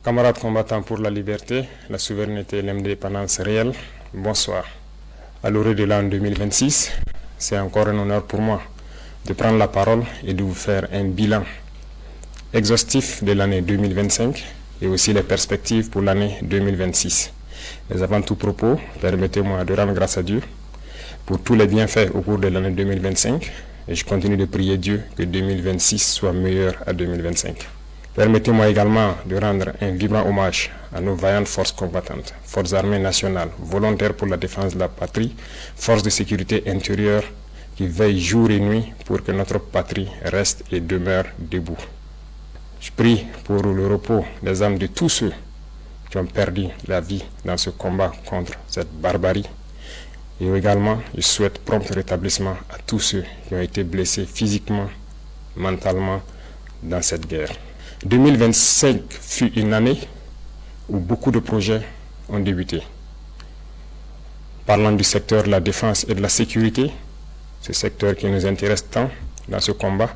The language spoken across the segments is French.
Camarades combattants pour la liberté, la souveraineté et l'indépendance réelle, bonsoir. À l'orée de l'an 2026, c'est encore un honneur pour moi de prendre la parole et de vous faire un bilan exhaustif de l'année 2025 et aussi les perspectives pour l'année 2026. Mais avant tout propos, permettez-moi de rendre grâce à Dieu pour tous les bienfaits au cours de l'année 2025 et je continue de prier Dieu que 2026 soit meilleur à 2025. Permettez-moi également de rendre un vibrant hommage à nos vaillantes forces combattantes, forces armées nationales, volontaires pour la défense de la patrie, forces de sécurité intérieure qui veillent jour et nuit pour que notre patrie reste et demeure debout. Je prie pour le repos des âmes de tous ceux qui ont perdu la vie dans ce combat contre cette barbarie. Et également, je souhaite prompt rétablissement à tous ceux qui ont été blessés physiquement, mentalement dans cette guerre. 2025 fut une année où beaucoup de projets ont débuté. Parlant du secteur de la défense et de la sécurité, ce secteur qui nous intéresse tant dans ce combat,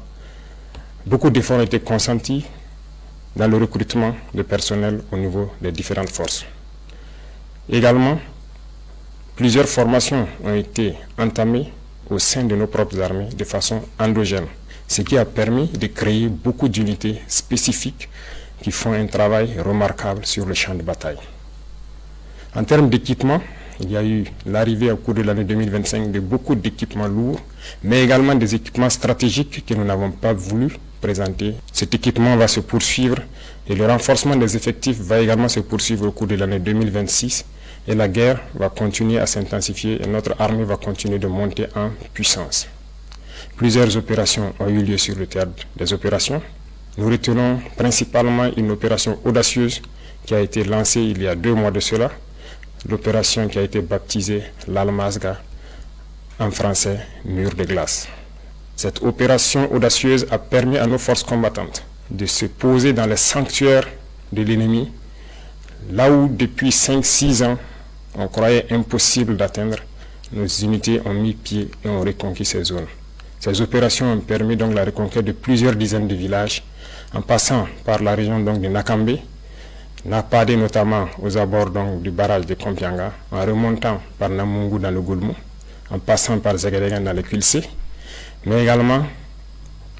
beaucoup d'efforts ont été consentis dans le recrutement de personnel au niveau des différentes forces. Également, plusieurs formations ont été entamées au sein de nos propres armées de façon endogène, ce qui a permis de créer beaucoup d'unités spécifiques qui font un travail remarquable sur le champ de bataille. En termes d'équipement, il y a eu l'arrivée au cours de l'année 2025 de beaucoup d'équipements lourds, mais également des équipements stratégiques que nous n'avons pas voulu présenter. Cet équipement va se poursuivre et le renforcement des effectifs va également se poursuivre au cours de l'année 2026 et la guerre va continuer à s'intensifier et notre armée va continuer de monter en puissance. Plusieurs opérations ont eu lieu sur le théâtre des opérations. Nous retenons principalement une opération audacieuse qui a été lancée il y a 2 mois de cela, l'opération qui a été baptisée l'Almazga, en français mur de glace. Cette opération audacieuse a permis à nos forces combattantes de se poser dans les sanctuaires de l'ennemi, là où depuis 5-6 ans on croyait impossible d'atteindre. Nos unités ont mis pied et ont reconquis ces zones. Ces opérations ont permis donc la reconquête de plusieurs dizaines de villages, en passant par la région donc de Nakambe, Napade notamment aux abords donc du barrage de Kompianga, en remontant par Namungu dans le Goulmou, en passant par Zagadegan dans le Kulse, mais également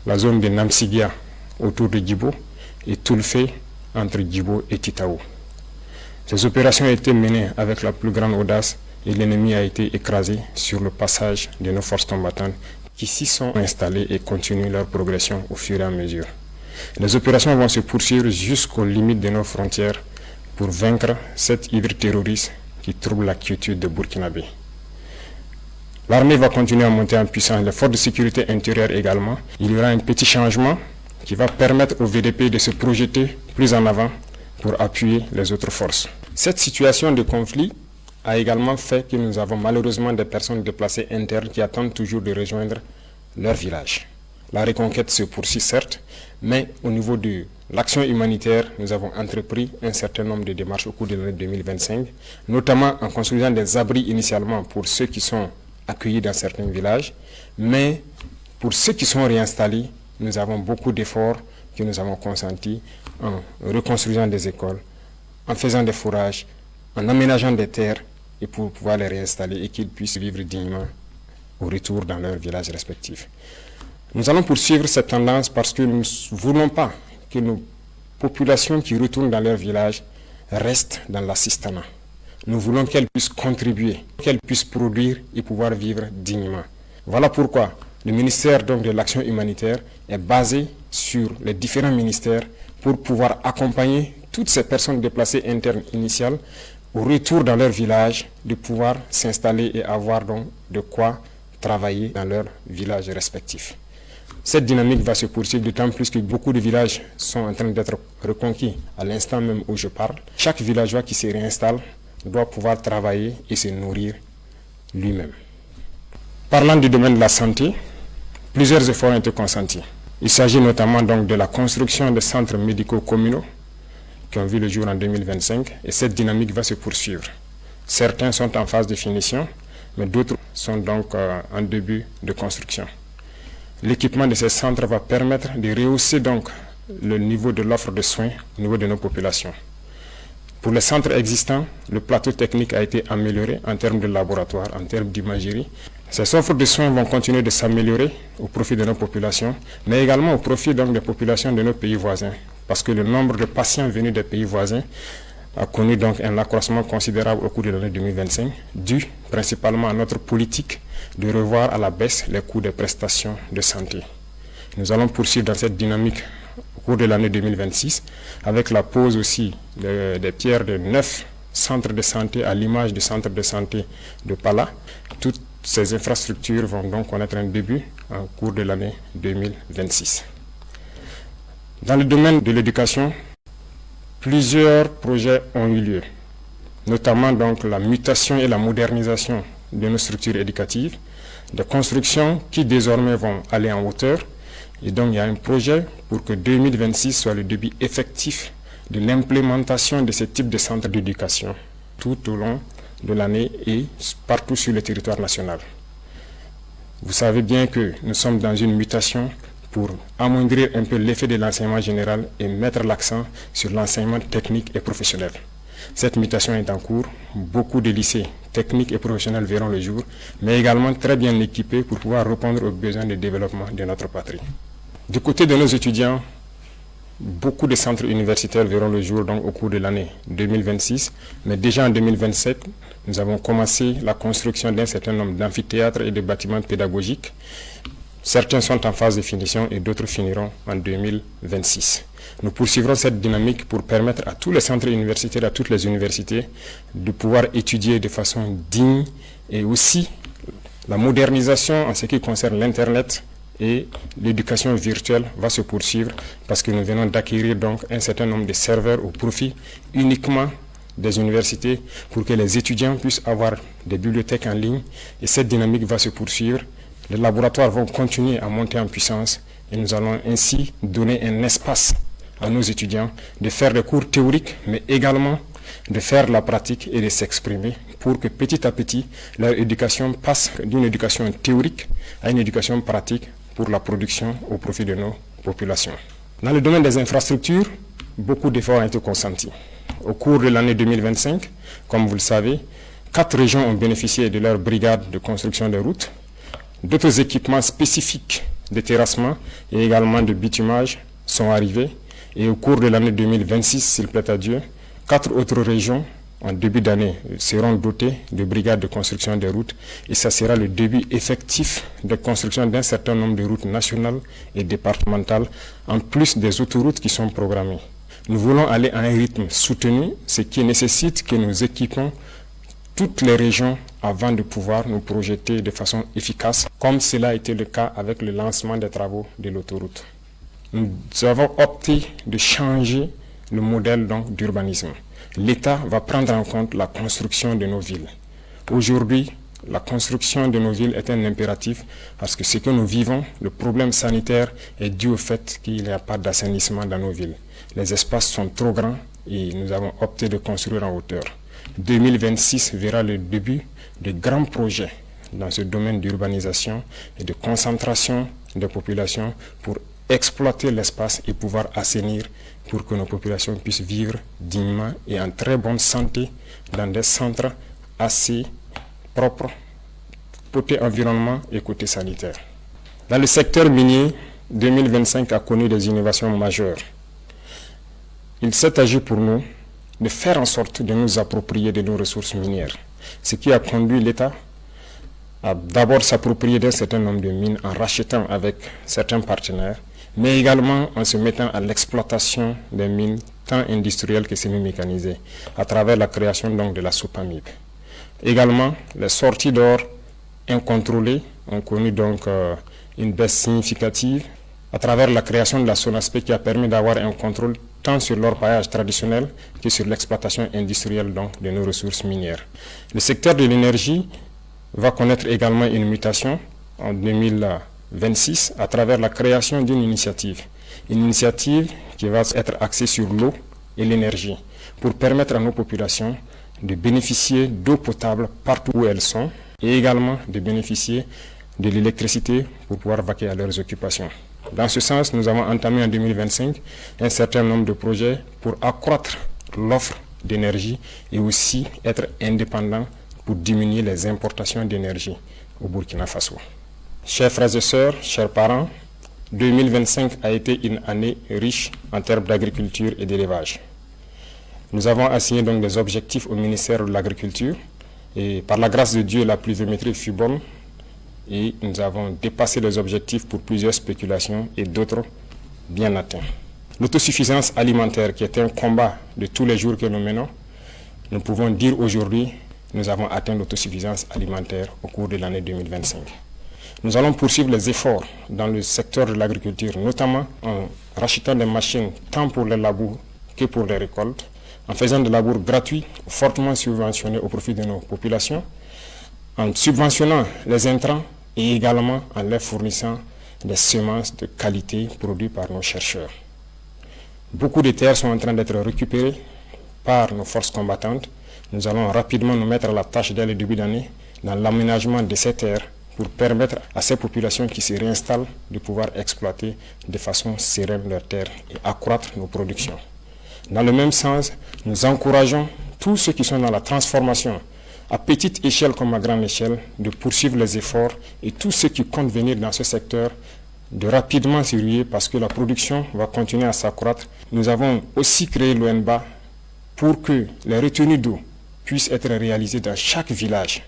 la zone de Namsigia autour de Djibo et Toulfé entre Djibo et Titao. Ces opérations ont été menées avec la plus grande audace et l'ennemi a été écrasé sur le passage de nos forces combattantes qui s'y sont installées et continuent leur progression au fur et à mesure. Les opérations vont se poursuivre jusqu'aux limites de nos frontières pour vaincre cet hydre terroriste qui trouble la quiétude de Burkinabé. L'armée va continuer à monter en puissance, les forces de sécurité intérieure également. Il y aura un petit changement qui va permettre au VDP de se projeter plus en avant pour appuyer les autres forces. Cette situation de conflit a également fait que nous avons malheureusement des personnes déplacées internes qui attendent toujours de rejoindre leur village. La reconquête se poursuit certes, mais au niveau de l'action humanitaire, nous avons entrepris un certain nombre de démarches au cours de l'année 2025, notamment en construisant des abris initialement pour ceux qui sont accueillis dans certains villages, mais pour ceux qui sont réinstallés, nous avons beaucoup d'efforts que nous avons consentis en reconstruisant des écoles, en faisant des fourrages, en aménageant des terres et pour pouvoir les réinstaller et qu'ils puissent vivre dignement au retour dans leurs villages respectifs. Nous allons poursuivre cette tendance parce que nous ne voulons pas que nos populations qui retournent dans leurs villages restent dans l'assistanat. Nous voulons qu'elles puissent contribuer, qu'elles puissent produire et pouvoir vivre dignement. Voilà pourquoi le ministère donc, de l'Action humanitaire est basé sur les différents ministères pour pouvoir accompagner toutes ces personnes déplacées internes initiales au retour dans leur village, de pouvoir s'installer et avoir donc de quoi travailler dans leurs villages respectifs. Cette dynamique va se poursuivre d'autant plus que beaucoup de villages sont en train d'être reconquis à l'instant même où je parle. Chaque villageois qui se réinstalle doit pouvoir travailler et se nourrir lui-même. Parlant du domaine de la santé, plusieurs efforts ont été consentis. Il s'agit notamment donc de la construction de centres médicaux communaux qui ont vu le jour en 2025 et cette dynamique va se poursuivre. Certains sont en phase de finition, mais d'autres sont donc en début de construction. L'équipement de ces centres va permettre de rehausser donc le niveau de l'offre de soins au niveau de nos populations. Pour les centres existants, le plateau technique a été amélioré en termes de laboratoire, en termes d'imagerie. Ces offres de soins vont continuer de s'améliorer au profit de nos populations, mais également au profit donc des populations de nos pays voisins, parce que le nombre de patients venus des pays voisins a connu donc un accroissement considérable au cours de l'année 2025, dû principalement à notre politique de revoir à la baisse les coûts des prestations de santé. Nous allons poursuivre dans cette dynamique au cours de l'année 2026, avec la pose aussi des pierres de 9 centres de santé à l'image du centre de santé de Pala. Toutes ces infrastructures vont donc connaître un début en cours de l'année 2026. Dans le domaine de l'éducation, plusieurs projets ont eu lieu, notamment donc la mutation et la modernisation de nos structures éducatives, des constructions qui désormais vont aller en hauteur. Et donc il y a un projet pour que 2026 soit le début effectif de l'implémentation de ce type de centres d'éducation tout au long de l'année et partout sur le territoire national. Vous savez bien que nous sommes dans une mutation pour amoindrir un peu l'effet de l'enseignement général et mettre l'accent sur l'enseignement technique et professionnel. Cette mutation est en cours. Beaucoup de lycées techniques et professionnels verront le jour, mais également très bien équipés pour pouvoir répondre aux besoins de développement de notre patrie. Du côté de nos étudiants, beaucoup de centres universitaires verront le jour donc, au cours de l'année 2026, mais déjà en 2027, nous avons commencé la construction d'un certain nombre d'amphithéâtres et de bâtiments pédagogiques. Certains sont en phase de finition et d'autres finiront en 2026. Nous poursuivrons cette dynamique pour permettre à tous les centres universitaires, à toutes les universités, de pouvoir étudier de façon digne et aussi la modernisation en ce qui concerne l'Internet et l'éducation virtuelle va se poursuivre parce que nous venons d'acquérir donc un certain nombre de serveurs au profit uniquement des universités pour que les étudiants puissent avoir des bibliothèques en ligne et cette dynamique va se poursuivre. Les laboratoires vont continuer à monter en puissance et nous allons ainsi donner un espace à nos étudiants de faire des cours théoriques mais également de faire la pratique et de s'exprimer pour que petit à petit leur éducation passe d'une éducation théorique à une éducation pratique pour la production au profit de nos populations. Dans le domaine des infrastructures, beaucoup d'efforts ont été consentis. Au cours de l'année 2025, comme vous le savez, 4 régions ont bénéficié de leur brigade de construction de routes. D'autres équipements spécifiques de terrassement et également de bitumage sont arrivés. Et au cours de l'année 2026, s'il plaît à Dieu, 4 autres régions en début d'année seront dotées de brigades de construction des routes et ça sera le début effectif de construction d'un certain nombre de routes nationales et départementales en plus des autoroutes qui sont programmées. Nous voulons aller à un rythme soutenu, ce qui nécessite que nous équipons toutes les régions avant de pouvoir nous projeter de façon efficace, comme cela a été le cas avec le lancement des travaux de l'autoroute. Nous avons opté de changer le modèle donc d'urbanisme. L'État va prendre en compte la construction de nos villes. Aujourd'hui, la construction de nos villes est un impératif parce que ce que nous vivons, le problème sanitaire est dû au fait qu'il n'y a pas d'assainissement dans nos villes. Les espaces sont trop grands et nous avons opté de construire en hauteur. 2026 verra le début de grands projets dans ce domaine d'urbanisation et de concentration des populations pour exploiter l'espace et pouvoir assainir pour que nos populations puissent vivre dignement et en très bonne santé dans des centres assez propres, côté environnement et côté sanitaire. Dans le secteur minier, 2025 a connu des innovations majeures. Il s'est agi pour nous de faire en sorte de nous approprier de nos ressources minières, ce qui a conduit l'État à d'abord s'approprier d'un certain nombre de mines en rachetant avec certains partenaires, mais également en se mettant à l'exploitation des mines tant industrielles que semi-mécanisées, à travers la création donc de la SOPAMIB. Également, les sorties d'or incontrôlées ont connu donc une baisse significative à travers la création de la SONASPE qui a permis d'avoir un contrôle tant sur l'orpaillage traditionnel que sur l'exploitation industrielle donc, de nos ressources minières. Le secteur de l'énergie va connaître également une mutation en 2026 à travers la création d'une initiative. Une initiative qui va être axée sur l'eau et l'énergie pour permettre à nos populations de bénéficier d'eau potable partout où elles sont et également de bénéficier de l'électricité pour pouvoir vaquer à leurs occupations. Dans ce sens, nous avons entamé en 2025 un certain nombre de projets pour accroître l'offre d'énergie et aussi être indépendant pour diminuer les importations d'énergie au Burkina Faso. Chers frères et sœurs, chers parents, 2025 a été une année riche en termes d'agriculture et d'élevage. Nous avons assigné donc des objectifs au ministère de l'Agriculture et par la grâce de Dieu, la pluviométrie fut bonne et nous avons dépassé les objectifs pour plusieurs spéculations et d'autres bien atteints. L'autosuffisance alimentaire, qui est un combat de tous les jours que nous menons, nous pouvons dire aujourd'hui que nous avons atteint l'autosuffisance alimentaire au cours de l'année 2025. Nous allons poursuivre les efforts dans le secteur de l'agriculture, notamment en rachetant des machines tant pour les labours que pour les récoltes, en faisant des labours gratuits, fortement subventionnés au profit de nos populations, en subventionnant les intrants et également en leur fournissant des semences de qualité produites par nos chercheurs. Beaucoup de terres sont en train d'être récupérées par nos forces combattantes. Nous allons rapidement nous mettre à la tâche dès le début d'année dans l'aménagement de ces terres pour permettre à ces populations qui se réinstallent de pouvoir exploiter de façon sereine leurs terres et accroître nos productions. Dans le même sens, nous encourageons tous ceux qui sont dans la transformation, à petite échelle comme à grande échelle, de poursuivre les efforts et tous ceux qui comptent venir dans ce secteur de rapidement s'y ruer parce que la production va continuer à s'accroître. Nous avons aussi créé l'ONBA pour que les retenues d'eau puissent être réalisées dans chaque village.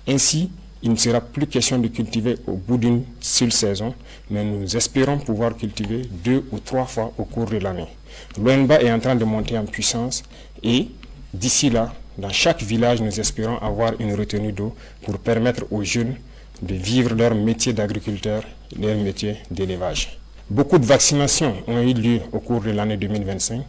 Ainsi, il ne sera plus question de cultiver au bout d'une seule saison, mais nous espérons pouvoir cultiver 2 ou 3 fois au cours de l'année. L'ONBA est en train de monter en puissance et d'ici là, dans chaque village, nous espérons avoir une retenue d'eau pour permettre aux jeunes de vivre leur métier d'agriculteur, leur métier d'élevage. Beaucoup de vaccinations ont eu lieu au cours de l'année 2025,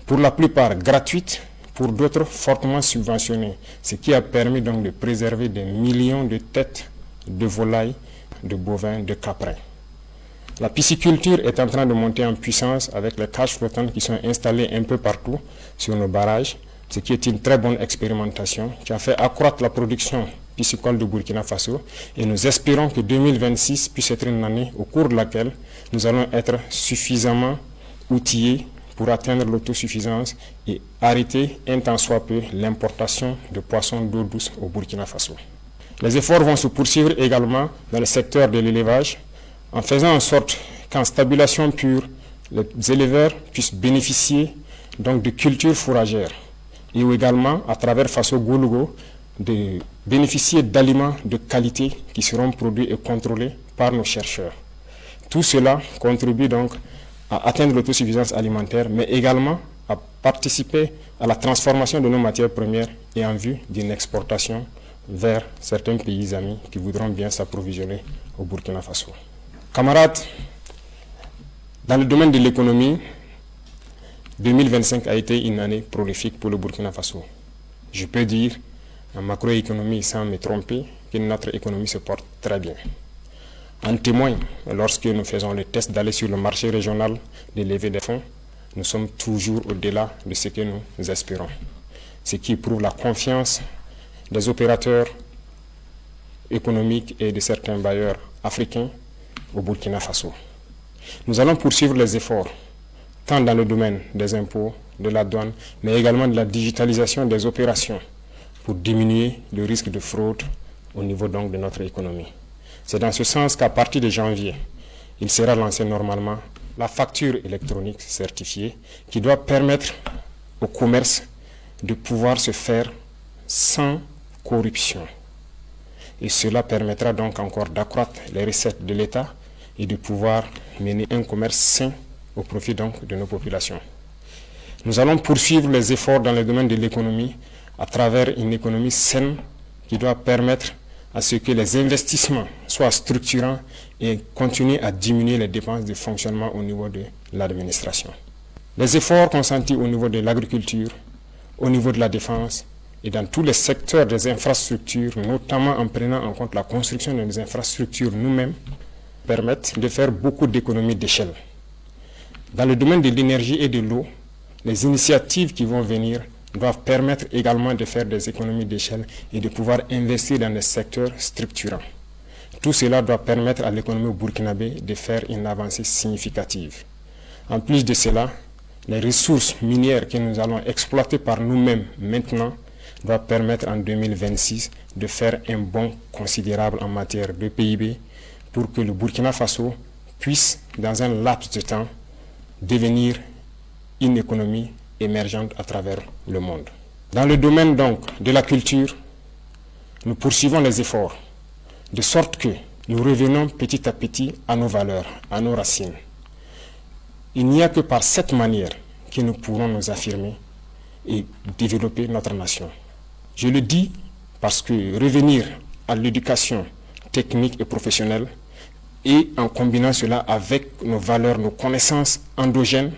pour la plupart gratuites, pour d'autres fortement subventionnées, ce qui a permis donc de préserver des millions de têtes de volailles, de bovins, de caprins. La pisciculture est en train de monter en puissance avec les cages flottantes qui sont installées un peu partout sur nos barrages, ce qui est une très bonne expérimentation qui a fait accroître la production piscicole de Burkina Faso et nous espérons que 2026 puisse être une année au cours de laquelle nous allons être suffisamment outillés pour atteindre l'autosuffisance et arrêter un tant soit peu l'importation de poissons d'eau douce au Burkina Faso. Les efforts vont se poursuivre également dans le secteur de l'élevage en faisant en sorte qu'en stabulation pure, les éleveurs puissent bénéficier donc de cultures fourragères et également à travers Faso Goulougo de bénéficier d'aliments de qualité qui seront produits et contrôlés par nos chercheurs. Tout cela contribue donc à atteindre l'autosuffisance alimentaire, mais également à participer à la transformation de nos matières premières et en vue d'une exportation vers certains pays amis qui voudront bien s'approvisionner au Burkina Faso. Camarades, dans le domaine de l'économie, 2025 a été une année prolifique pour le Burkina Faso. Je peux dire, en macroéconomie, sans me tromper, que notre économie se porte très bien. En témoigne, lorsque nous faisons le test d'aller sur le marché régional de lever des fonds, nous sommes toujours au-delà de ce que nous espérons. Ce qui prouve la confiance des opérateurs économiques et de certains bailleurs africains au Burkina Faso. Nous allons poursuivre les efforts, tant dans le domaine des impôts, de la douane, mais également de la digitalisation des opérations pour diminuer le risque de fraude au niveau donc de notre économie. C'est dans ce sens qu'à partir de janvier, il sera lancé normalement la facture électronique certifiée qui doit permettre au commerce de pouvoir se faire sans corruption. Et cela permettra donc encore d'accroître les recettes de l'État et de pouvoir mener un commerce sain au profit donc de nos populations. Nous allons poursuivre les efforts dans le domaine de l'économie à travers une économie saine qui doit permettre à ce que les investissements soient structurants et continuent à diminuer les dépenses de fonctionnement au niveau de l'administration. Les efforts consentis au niveau de l'agriculture, au niveau de la défense et dans tous les secteurs des infrastructures, notamment en prenant en compte la construction des infrastructures nous-mêmes, permettent de faire beaucoup d'économies d'échelle. Dans le domaine de l'énergie et de l'eau, les initiatives qui vont venir doivent permettre également de faire des économies d'échelle et de pouvoir investir dans des secteurs structurants. Tout cela doit permettre à l'économie burkinabé de faire une avancée significative. En plus de cela, les ressources minières que nous allons exploiter par nous-mêmes maintenant doit permettre en 2026 de faire un bond considérable en matière de PIB pour que le Burkina Faso puisse, dans un laps de temps, devenir une économie émergente à travers le monde. Dans le domaine donc de la culture, nous poursuivons les efforts, de sorte que nous revenons petit à petit à nos valeurs, à nos racines. Il n'y a que par cette manière que nous pourrons nous affirmer et développer notre nation. Je le dis parce que revenir à l'éducation technique et professionnelle et en combinant cela avec nos valeurs, nos connaissances endogènes,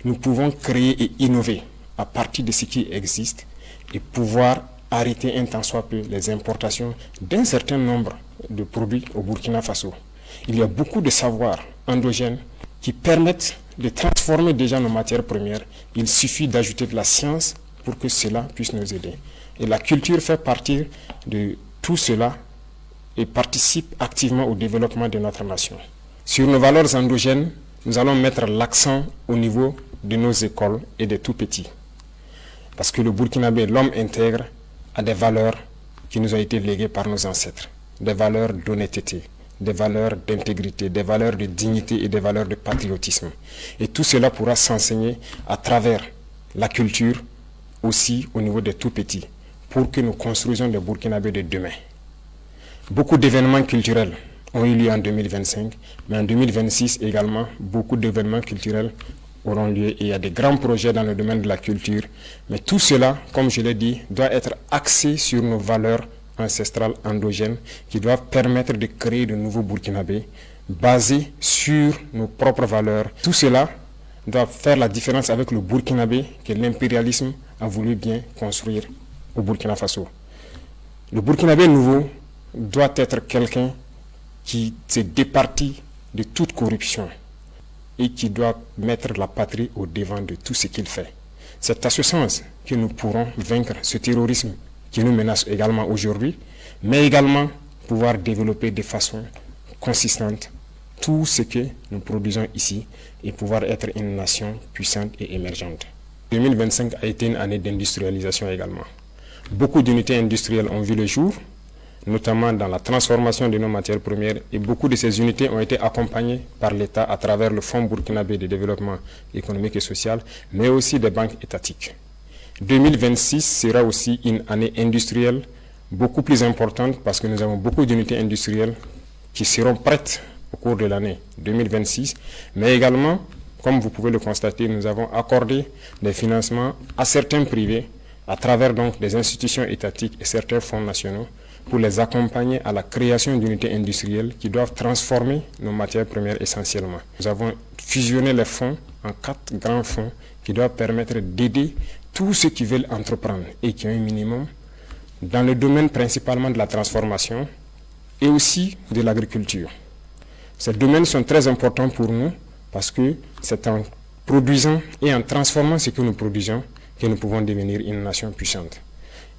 nous pouvons créer et innover à partir de ce qui existe et pouvoir arrêter un tant soit peu les importations d'un certain nombre de produits au Burkina Faso. Il y a beaucoup de savoirs endogènes qui permettent de transformer déjà nos matières premières. Il suffit d'ajouter de la science pour que cela puisse nous aider. Et la culture fait partie de tout cela et participe activement au développement de notre nation. Sur nos valeurs endogènes, nous allons mettre l'accent au niveau de nos écoles et des tout-petits. Parce que le Burkinabé, l'homme intègre, a des valeurs qui nous ont été léguées par nos ancêtres. Des valeurs d'honnêteté, des valeurs d'intégrité, des valeurs de dignité et des valeurs de patriotisme. Et tout cela pourra s'enseigner à travers la culture, aussi au niveau des tout-petits, pour que nous construisions le Burkinabé de demain. Beaucoup d'événements culturels ont eu lieu en 2025, mais en 2026 également, beaucoup d'événements culturels auront lieu et il y a des grands projets dans le domaine de la culture. Mais tout cela, comme je l'ai dit, doit être axé sur nos valeurs ancestrales endogènes qui doivent permettre de créer de nouveaux Burkinabés basés sur nos propres valeurs. Tout cela doit faire la différence avec le Burkinabé que l'impérialisme a voulu bien construire au Burkina Faso. Le Burkinabé nouveau doit être quelqu'un qui se départit de toute corruption et qui doit mettre la patrie au devant de tout ce qu'il fait. C'est à ce sens que nous pourrons vaincre ce terrorisme qui nous menace également aujourd'hui, mais également pouvoir développer de façon consistante tout ce que nous produisons ici et pouvoir être une nation puissante et émergente. 2025 a été une année d'industrialisation également. Beaucoup d'unités industrielles ont vu le jour, notamment dans la transformation de nos matières premières, et beaucoup de ces unités ont été accompagnées par l'État à travers le Fonds burkinabé de développement économique et social, mais aussi des banques étatiques. 2026 sera aussi une année industrielle beaucoup plus importante parce que nous avons beaucoup d'unités industrielles qui seront prêtes au cours de l'année 2026, mais également, comme vous pouvez le constater, nous avons accordé des financements à certains privés à travers donc des institutions étatiques et certains fonds nationaux pour les accompagner à la création d'unités industrielles qui doivent transformer nos matières premières essentiellement. Nous avons fusionné les fonds en 4 grands fonds qui doivent permettre d'aider tous ceux qui veulent entreprendre et qui ont un minimum dans le domaine principalement de la transformation et aussi de l'agriculture. Ces domaines sont très importants pour nous parce que c'est en produisant et en transformant ce que nous produisons que nous pouvons devenir une nation puissante.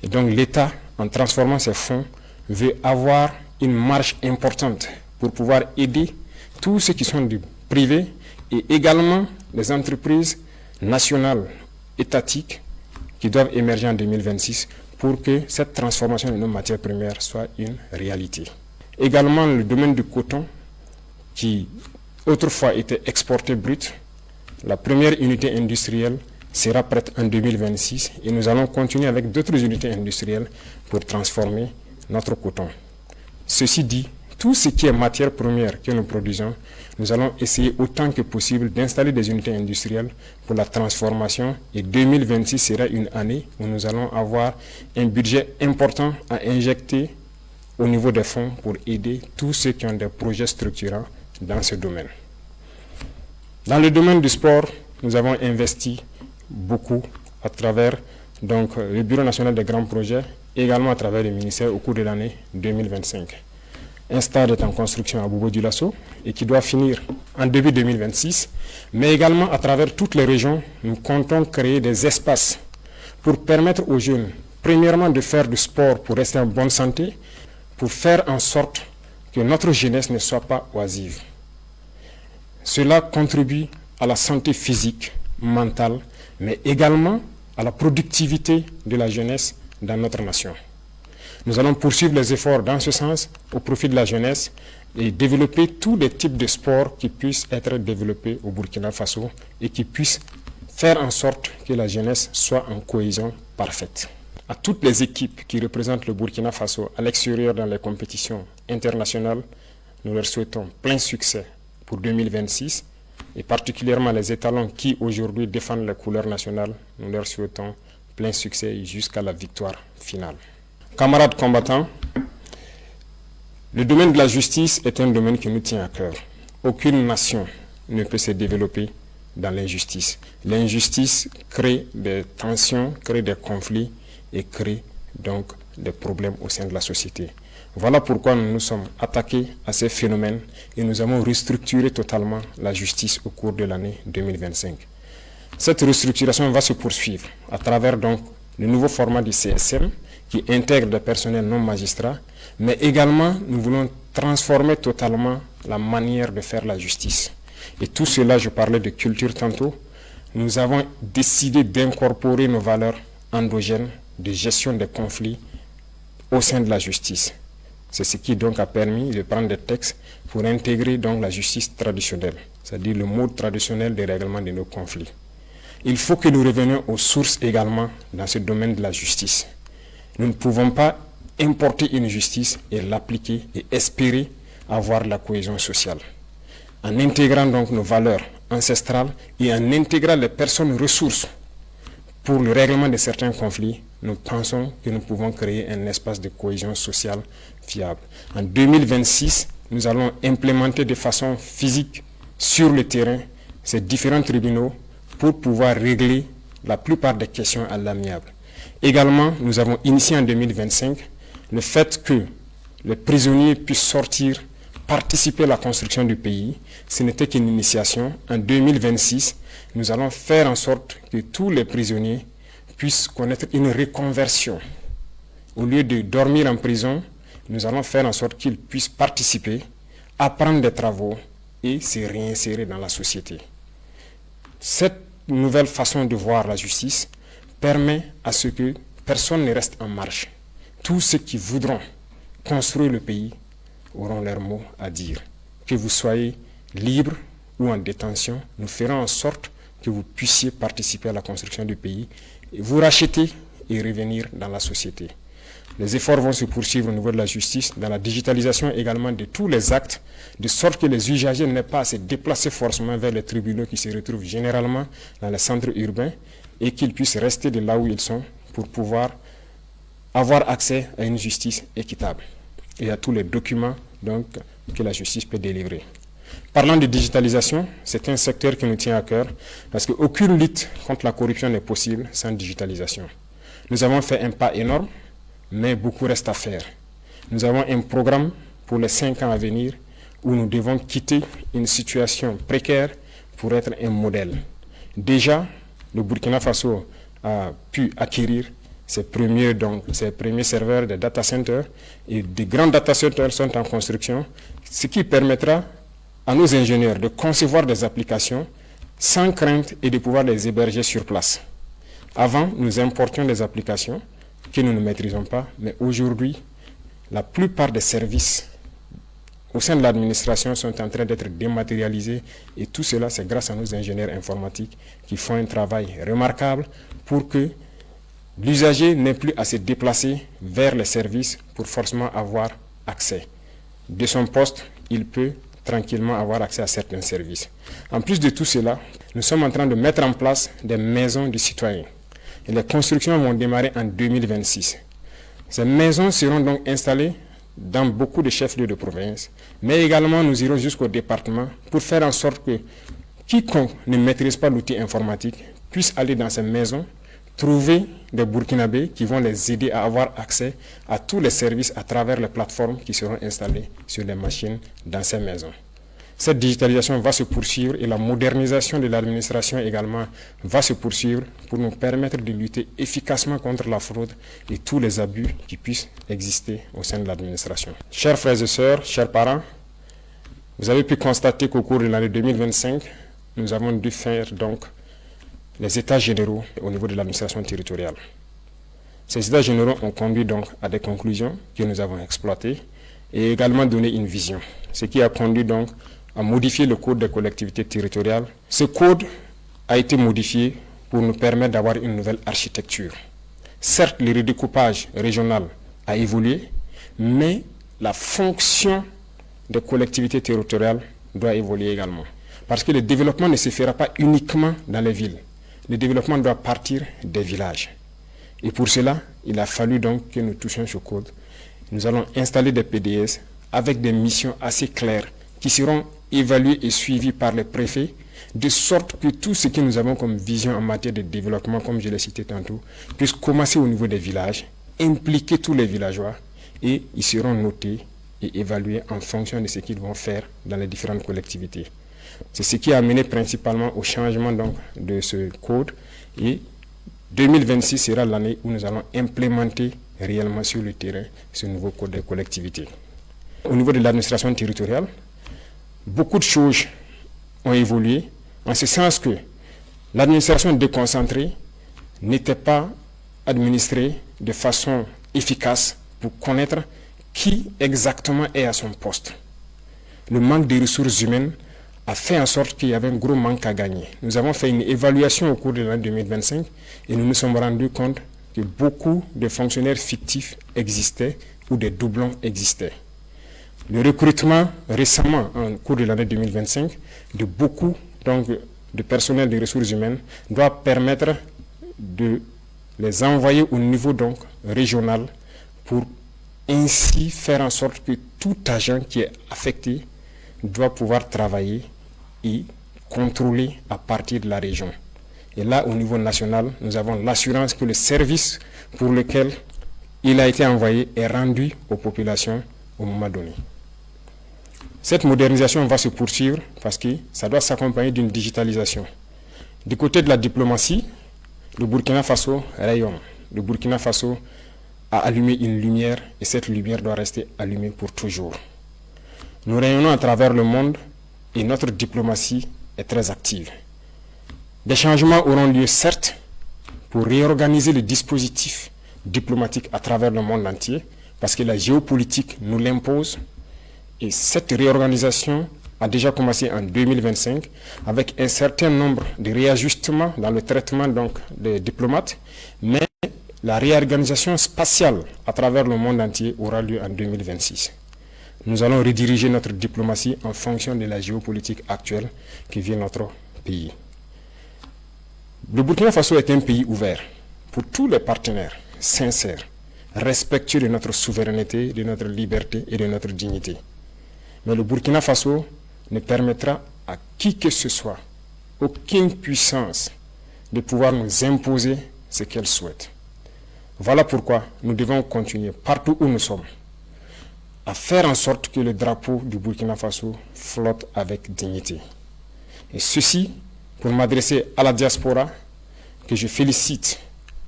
Et donc l'État, en transformant ces fonds, veut avoir une marge importante pour pouvoir aider tous ceux qui sont du privé et également les entreprises nationales, étatiques, qui doivent émerger en 2026 pour que cette transformation de nos matières premières soit une réalité. Également le domaine du coton, qui autrefois était exporté brut, la première unité industrielle sera prête en 2026 et nous allons continuer avec d'autres unités industrielles pour transformer notre coton. Ceci dit, tout ce qui est matière première que nous produisons, nous allons essayer autant que possible d'installer des unités industrielles pour la transformation et 2026 sera une année où nous allons avoir un budget important à injecter au niveau des fonds pour aider tous ceux qui ont des projets structurants dans ce domaine. Dans le domaine du sport, nous avons investi beaucoup à travers donc, le Bureau national des grands projets, également à travers le ministère au cours de l'année 2025. Un stade est en construction à Bobo-Dioulasso et qui doit finir en début 2026, mais également à travers toutes les régions, nous comptons créer des espaces pour permettre aux jeunes, premièrement de faire du sport pour rester en bonne santé, pour faire en sorte que notre jeunesse ne soit pas oisive. Cela contribue à la santé physique, mentale, mais également à la productivité de la jeunesse dans notre nation. Nous allons poursuivre les efforts dans ce sens au profit de la jeunesse et développer tous les types de sports qui puissent être développés au Burkina Faso et qui puissent faire en sorte que la jeunesse soit en cohésion parfaite. À toutes les équipes qui représentent le Burkina Faso à l'extérieur dans les compétitions internationales, nous leur souhaitons plein succès pour 2026 et particulièrement les étalons qui aujourd'hui défendent les couleurs nationales, nous leur souhaitons plein succès jusqu'à la victoire finale. Camarades combattants, le domaine de la justice est un domaine qui nous tient à cœur. Aucune nation ne peut se développer dans l'injustice. L'injustice crée des tensions, crée des conflits et crée donc des problèmes au sein de la société. Voilà pourquoi nous nous sommes attaqués à ces phénomènes et nous avons restructuré totalement la justice au cours de l'année 2025. Cette restructuration va se poursuivre à travers donc le nouveau format du CSM qui intègre des personnels non magistrats, mais également nous voulons transformer totalement la manière de faire la justice. Et tout cela, je parlais de culture tantôt, nous avons décidé d'incorporer nos valeurs endogènes de gestion des conflits au sein de la justice. C'est ce qui donc a permis de prendre des textes pour intégrer donc la justice traditionnelle, c'est-à-dire le mode traditionnel de règlement de nos conflits. Il faut que nous revenions aux sources également dans ce domaine de la justice. Nous ne pouvons pas importer une justice et l'appliquer et espérer avoir la cohésion sociale. En intégrant donc nos valeurs ancestrales et en intégrant les personnes ressources pour le règlement de certains conflits, nous pensons que nous pouvons créer un espace de cohésion sociale fiable. En 2026, nous allons implémenter de façon physique sur le terrain ces différents tribunaux pour pouvoir régler la plupart des questions à l'amiable. Également, nous avons initié en 2025 le fait que les prisonniers puissent sortir, participer à la construction du pays. Ce n'était qu'une initiation. En 2026, nous allons faire en sorte que tous les prisonniers puissent connaître une reconversion. Au lieu de dormir en prison, nous allons faire en sorte qu'ils puissent participer, apprendre des travaux et se réinsérer dans la société. Cette nouvelle façon de voir la justice permet à ce que personne ne reste en marge. Tous ceux qui voudront construire le pays auront leur mot à dire. Que vous soyez libre ou en détention, nous ferons en sorte que vous puissiez participer à la construction du pays, et vous racheter et revenir dans la société. Les efforts vont se poursuivre au niveau de la justice, dans la digitalisation également de tous les actes, de sorte que les usagers n'aient pas à se déplacer forcément vers les tribunaux qui se retrouvent généralement dans les centres urbains et qu'ils puissent rester de là où ils sont pour pouvoir avoir accès à une justice équitable et à tous les documents donc, que la justice peut délivrer. Parlant de digitalisation, c'est un secteur qui nous tient à cœur parce qu'aucune lutte contre la corruption n'est possible sans digitalisation. Nous avons fait un pas énorme, mais beaucoup reste à faire. Nous avons un programme pour les 5 ans à venir où nous devons quitter une situation précaire pour être un modèle. Déjà, le Burkina Faso a pu acquérir ses premiers serveurs de data centers et de grands data centers sont en construction, ce qui permettra à nos ingénieurs de concevoir des applications sans crainte et de pouvoir les héberger sur place. Avant, nous importions des applications que nous ne maîtrisons pas, mais aujourd'hui, la plupart des services au sein de l'administration sont en train d'être dématérialisés et tout cela, c'est grâce à nos ingénieurs informatiques qui font un travail remarquable pour que l'usager n'ait plus à se déplacer vers les services pour forcément avoir accès. De son poste, il peut tranquillement avoir accès à certains services. En plus de tout cela, nous sommes en train de mettre en place des maisons du citoyen. Et les constructions vont démarrer en 2026. Ces maisons seront donc installées dans beaucoup de chefs-lieux de province, mais également nous irons jusqu'au département pour faire en sorte que quiconque ne maîtrise pas l'outil informatique puisse aller dans ces maisons, trouver des Burkinabés qui vont les aider à avoir accès à tous les services à travers les plateformes qui seront installées sur les machines dans ces maisons. Cette digitalisation va se poursuivre et la modernisation de l'administration également va se poursuivre pour nous permettre de lutter efficacement contre la fraude et tous les abus qui puissent exister au sein de l'administration. Chers frères et sœurs, chers parents, vous avez pu constater qu'au cours de l'année 2025, nous avons dû faire donc les états généraux au niveau de l'administration territoriale. Ces états généraux ont conduit donc à des conclusions que nous avons exploitées et également donné une vision, ce qui a conduit donc à modifier le code des collectivités territoriales. Ce code a été modifié pour nous permettre d'avoir une nouvelle architecture. Certes, le redécoupage régional a évolué, mais la fonction des collectivités territoriales doit évoluer également. Parce que le développement ne se fera pas uniquement dans les villes. Le développement doit partir des villages. Et pour cela, il a fallu donc que nous touchions ce code. Nous allons installer des PDS avec des missions assez claires qui seront évaluées et suivies par les préfets, de sorte que tout ce que nous avons comme vision en matière de développement, comme je l'ai cité tantôt, puisse commencer au niveau des villages, impliquer tous les villageois et ils seront notés et évalués en fonction de ce qu'ils vont faire dans les différentes collectivités. C'est ce qui a amené principalement au changement donc de ce code et 2026 sera l'année où nous allons implémenter réellement sur le terrain ce nouveau code des collectivités. Au niveau de l'administration territoriale, beaucoup de choses ont évolué en ce sens que l'administration déconcentrée n'était pas administrée de façon efficace pour connaître qui exactement est à son poste. Le manque de ressources humaines a fait en sorte qu'il y avait un gros manque à gagner. Nous avons fait une évaluation au cours de l'année 2025 et nous nous sommes rendus compte que beaucoup de fonctionnaires fictifs existaient ou des doublons existaient. Le recrutement récemment, en cours de l'année 2025, de beaucoup donc, de personnel de ressources humaines doit permettre de les envoyer au niveau donc, régional pour ainsi faire en sorte que tout agent qui est affecté doit pouvoir travailler et contrôler à partir de la région. Et là, au niveau national, nous avons l'assurance que le service pour lequel il a été envoyé est rendu aux populations au moment donné. Cette modernisation va se poursuivre parce que ça doit s'accompagner d'une digitalisation. Du côté de la diplomatie, le Burkina Faso rayonne. Le Burkina Faso a allumé une lumière et cette lumière doit rester allumée pour toujours. Nous rayonnons à travers le monde et notre diplomatie est très active. Des changements auront lieu certes pour réorganiser le dispositif diplomatique à travers le monde entier parce que la géopolitique nous l'impose et cette réorganisation a déjà commencé en 2025 avec un certain nombre de réajustements dans le traitement donc, des diplomates, mais la réorganisation spatiale à travers le monde entier aura lieu en 2026. Nous allons rediriger notre diplomatie en fonction de la géopolitique actuelle qui vient notre pays. Le Burkina Faso est un pays ouvert pour tous les partenaires, sincères, respectueux de notre souveraineté, de notre liberté et de notre dignité. Mais le Burkina Faso ne permettra à qui que ce soit, aucune puissance, de pouvoir nous imposer ce qu'elle souhaite. Voilà pourquoi nous devons continuer partout où nous sommes à faire en sorte que le drapeau du Burkina Faso flotte avec dignité. Et ceci pour m'adresser à la diaspora que je félicite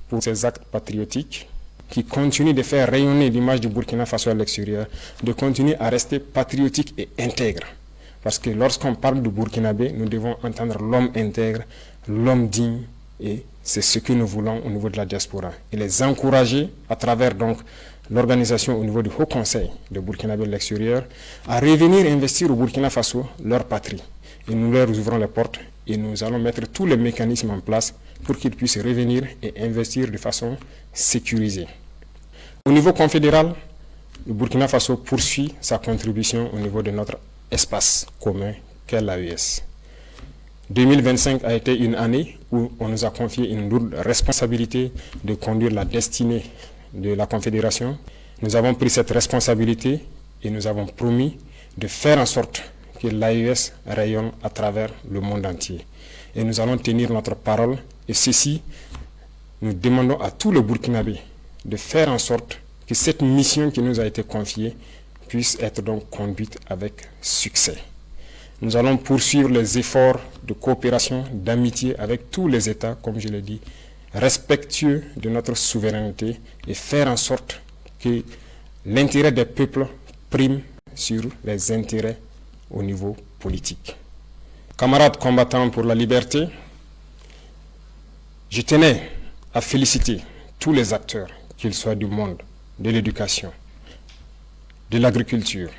pour ses actes patriotiques qui continuent de faire rayonner l'image du Burkina Faso à l'extérieur, de continuer à rester patriotique et intègre. Parce que lorsqu'on parle du Burkinabé, nous devons entendre l'homme intègre, l'homme digne, et c'est ce que nous voulons au niveau de la diaspora. Et les encourager à travers donc l'organisation au niveau du Haut Conseil de Burkinabé de l'extérieur à revenir investir au Burkina Faso, leur patrie. Et nous leur ouvrons les portes et nous allons mettre tous les mécanismes en place pour qu'ils puissent revenir et investir de façon sécurisée. Au niveau confédéral, le Burkina Faso poursuit sa contribution au niveau de notre espace commun qu'est l'AES. 2025 a été une année où on nous a confié une lourde responsabilité de conduire la destinée de la Confédération. Nous avons pris cette responsabilité et nous avons promis de faire en sorte que l'AES rayonne à travers le monde entier. Et nous allons tenir notre parole et ceci, nous demandons à tous les Burkinabés de faire en sorte que cette mission qui nous a été confiée puisse être donc conduite avec succès. Nous allons poursuivre les efforts de coopération, d'amitié avec tous les États, comme je l'ai dit, respectueux de notre souveraineté et faire en sorte que l'intérêt des peuples prime sur les intérêts au niveau politique. Camarades combattants pour la liberté, Je tenais à féliciter tous les acteurs, qu'ils soient du monde de l'éducation, de l'agriculture,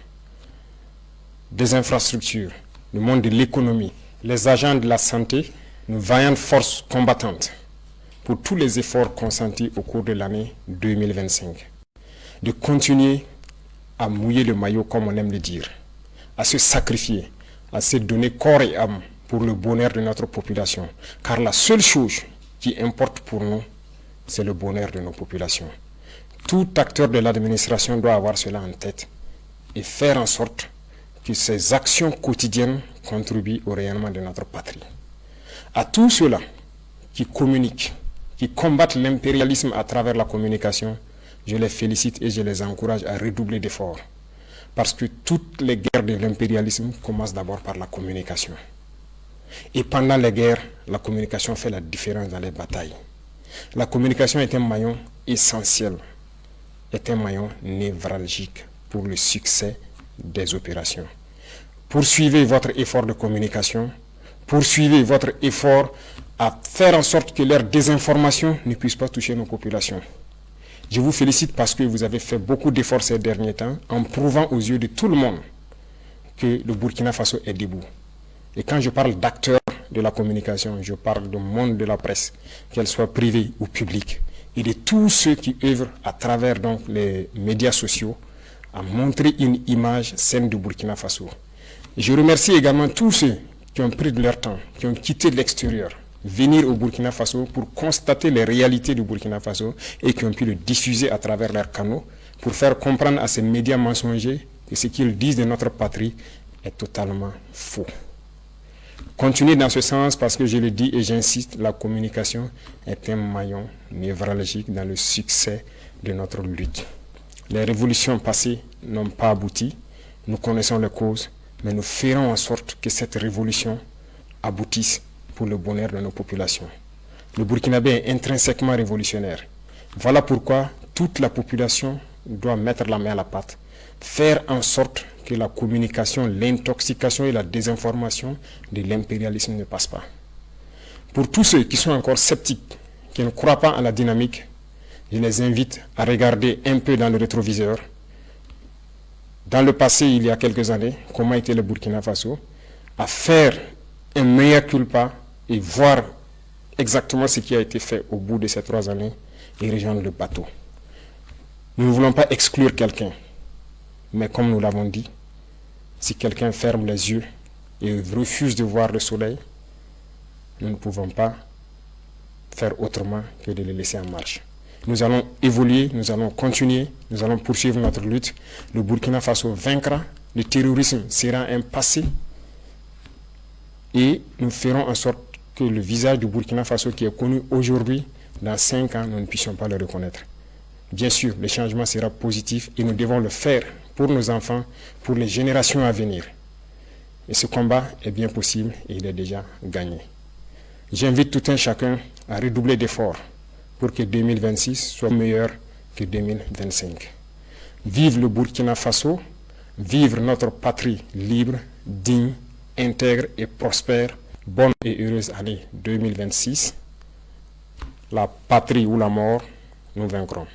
des infrastructures, du monde de l'économie, les agents de la santé, nos vaillantes forces combattantes, pour tous les efforts consentis au cours de l'année 2025. De continuer à mouiller le maillot, comme on aime le dire, à se sacrifier, à se donner corps et âme pour le bonheur de notre population. Car la seule chose qui importe pour nous, c'est le bonheur de nos populations. Tout acteur de l'administration doit avoir cela en tête et faire en sorte que ces actions quotidiennes contribuent au rayonnement de notre patrie. À tous ceux-là qui communiquent, qui combattent l'impérialisme à travers la communication, je les félicite et je les encourage à redoubler d'efforts. Parce que toutes les guerres de l'impérialisme commencent d'abord par la communication. Et pendant les guerres, la communication fait la différence dans les batailles. La communication est un maillon essentiel, est un maillon névralgique pour le succès des opérations. Poursuivez votre effort de communication, poursuivez votre effort à faire en sorte que leur désinformation ne puisse pas toucher nos populations. Je vous félicite parce que vous avez fait beaucoup d'efforts ces derniers temps en prouvant aux yeux de tout le monde que le Burkina Faso est debout. Et quand je parle d'acteurs de la communication, je parle du monde de la presse, qu'elle soit privée ou publique, et de tous ceux qui œuvrent à travers donc les médias sociaux à montrer une image saine du Burkina Faso. Et je remercie également tous ceux qui ont pris de leur temps, qui ont quitté de l'extérieur, venir au Burkina Faso pour constater les réalités du Burkina Faso et qui ont pu le diffuser à travers leurs canaux pour faire comprendre à ces médias mensongers que ce qu'ils disent de notre patrie est totalement faux. Continuez dans ce sens parce que je le dis et j'insiste, la communication est un maillon névralgique dans le succès de notre lutte. Les révolutions passées n'ont pas abouti, nous connaissons les causes, mais nous ferons en sorte que cette révolution aboutisse pour le bonheur de nos populations. Le Burkinabé est intrinsèquement révolutionnaire. Voilà pourquoi toute la population doit mettre la main à la pâte, faire en sorte que la communication, l'intoxication et la désinformation de l'impérialisme ne passent pas. Pour tous ceux qui sont encore sceptiques, qui ne croient pas en la dynamique, je les invite à regarder un peu dans le rétroviseur. Dans le passé, il y a quelques années, comment était le Burkina Faso, à faire un mea culpa et voir exactement ce qui a été fait au bout de ces 3 années et rejoindre le bateau. Nous ne voulons pas exclure quelqu'un, mais comme nous l'avons dit, si quelqu'un ferme les yeux et refuse de voir le soleil, nous ne pouvons pas faire autrement que de le laisser en marche. Nous allons évoluer, nous allons continuer, nous allons poursuivre notre lutte. Le Burkina Faso vaincra, le terrorisme sera un passé et nous ferons en sorte que le visage du Burkina Faso qui est connu aujourd'hui, dans 5 ans, nous ne puissions pas le reconnaître. Bien sûr, le changement sera positif et nous devons le faire pour nos enfants, pour les générations à venir. Et ce combat est bien possible et il est déjà gagné. J'invite tout un chacun à redoubler d'efforts pour que 2026 soit meilleur que 2025. Vive le Burkina Faso, vive notre patrie libre, digne, intègre et prospère. Bonne et heureuse année 2026. La patrie ou la mort, nous vaincrons.